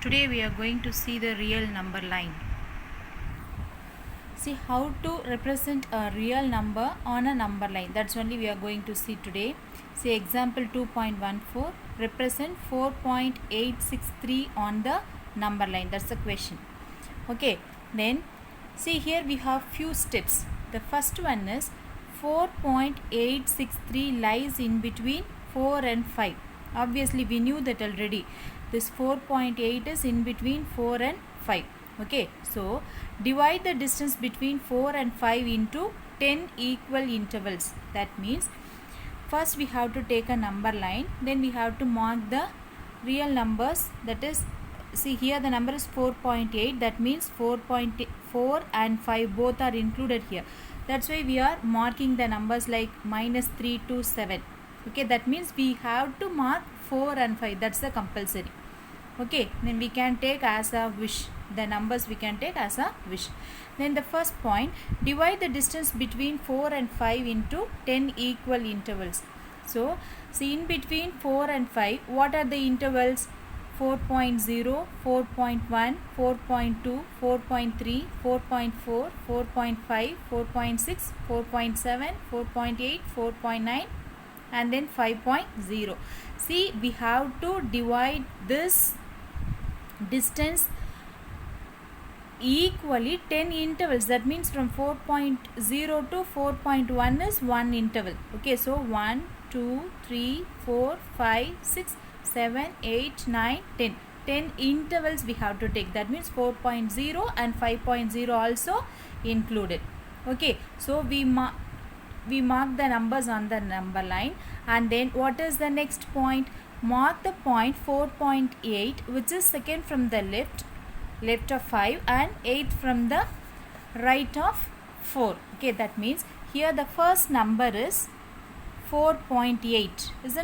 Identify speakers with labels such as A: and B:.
A: Today we are going to see the real number line. See how to represent a real number on a number line. That's only we are going to see today. See example 2.14, represent 4.863 on the number line. That's the question. Okay, then see here we have few steps. The first one is 4.863 lies in between 4 and 5. Obviously we knew that already. This 4.8 is in between 4 and 5. Okay, so divide the distance between 4 and 5 into 10 equal intervals. That means first we have to take a number line, then we have to mark the real numbers. That is, see here the number is 4.8, that means 4.4 and 5 both are included here. That's why we are marking the numbers like -3 to 7. Okay, that means we have to mark 4 and 5. That's the compulsory. Okay, then we can take as a wish. The numbers we can take as a wish. Then the first point, divide the distance between 4 and 5 into 10 equal intervals. So, see in between 4 and 5, what are the intervals? 4.0, 4.1, 4.2, 4.3, 4.4, 4.5, 4.6, 4.7, 4.8, 4.9 and then 5.0. See, we have to divide this distance equally 10 intervals. That means from 4.0 to 4.1 is one interval. Okay, so 1, 2, 3, 4, 5, 6, 7, 8, 9, 10. 10 intervals we have to take. That means 4.0 and 5.0 also included. Okay, so we mark the numbers on the number line, and then what is the next point? Mark the point 4.8, which is second from the left of 5 and 8th from the right of 4. Okay, that means here the first number is 4.8, isn't it?